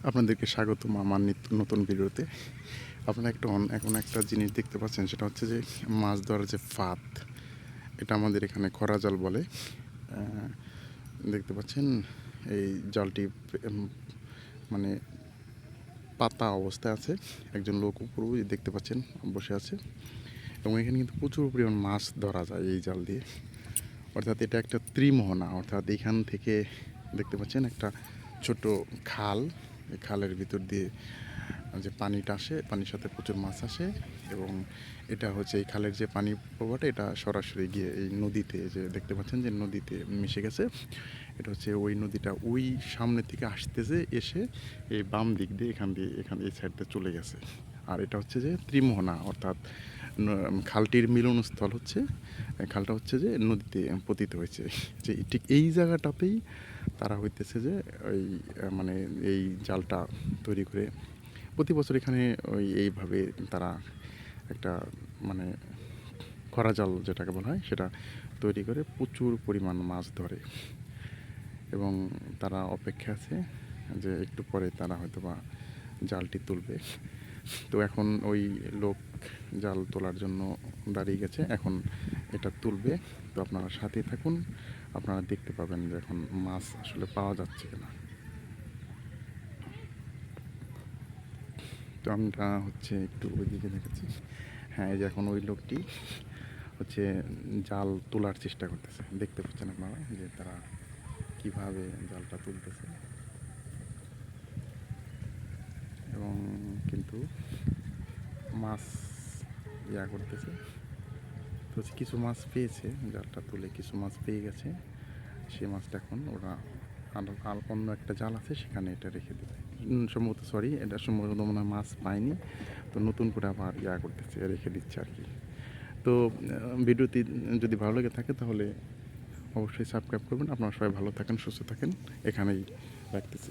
আপনাদেরকে স্বাগতম আমার নতুন ভিডিওতে। আপনারা এখন একটা জিনিস দেখতে পাচ্ছেন, সেটা হচ্ছে যে মাছ ধরার যে ফাঁদ, এটা আমাদের এখানে খরা জাল বলে। দেখতে পাচ্ছেন এই জালটি মানে পাতা অবস্থায় আছে। একজন লোক উপরেও দেখতে পাচ্ছেন বসে আছে, এবং এখানে কিন্তু প্রচুর পরিমাণ মাছ ধরা যায় এই জাল দিয়ে। অর্থাৎ এটা একটা ত্রিমোহনা, অর্থাৎ এখান থেকে দেখতে পাচ্ছেন একটা ছোট খাল। এই খালের ভিতর দিয়ে যে পানিটা আসে, পানির সাথে প্রচুর মাছ আসে, এবং এটা হচ্ছে এই খালের যে পানি প্রবাহটা, এটা সরাসরি গিয়ে এই নদীতে, যে দেখতে পাচ্ছেন যে নদীতে মিশে গেছে। এটা হচ্ছে ওই নদীটা ওই সামনে থেকে আসতেছে, এসে এই বাম দিক দিয়ে এখান এই সাইডটা চলে গেছে। আর এটা হচ্ছে যে ত্রিমোহনা, অর্থাৎ খালটির মিলনস্থল হচ্ছে, খালটা হচ্ছে যে নদীতে পতিত হয়েছে। যে ঠিক এই জায়গাটাতেই তারা হইতেছে যে ওই মানে এই জালটা তৈরি করে প্রতি বছর এখানে এইভাবে তারা একটা মানে খরা জাল যেটাকে বলা হয়, সেটা তৈরি করে প্রচুর পরিমাণ মাছ ধরে, এবং তারা অপেক্ষা আছে যে একটু পরে তারা হয়তো বা জালটি তুলবে। তো এখন ওই লোক জাল তোলার জন্য দাঁড়িয়ে গেছে, এখন এটা তুলবে। তো আপনারা সাথেই থাকুন, আপনারা দেখতে পাবেন যে এখন মাছ আসলে পাওয়া যাচ্ছে কিনা। তো আমরা হচ্ছে একটু ওইদিকে দেখেছি। হ্যাঁ, এই যে এখন ওই লোকটি হচ্ছে জাল তোলার চেষ্টা করতেছে, দেখতে পাচ্ছেন আপনারা যে তারা কিভাবে জালটা তুলতেছে, এবং কিন্তু মাছ করতেছে। তো কিছু মাছ পেয়েছে, জালটা তুলে কিছু মাছ পেয়ে গেছে। সেই মাছটা এখন ওরা আর অন্য একটা জাল আছে, সেখানে এটা রেখে দেবে সম্ভবত। সরি, এটা সম্ভবত মনে হয় মাছ পায়নি, তো নতুন করে আবার করতেছে, রেখে দিচ্ছে আর কি। তো ভিডিওটি যদি ভালো লেগে থাকে তাহলে অবশ্যই সাবস্ক্রাইব করবেন। আপনারা সবাই ভালো থাকেন, সুস্থ থাকেন, এখানেই রাখতেছি।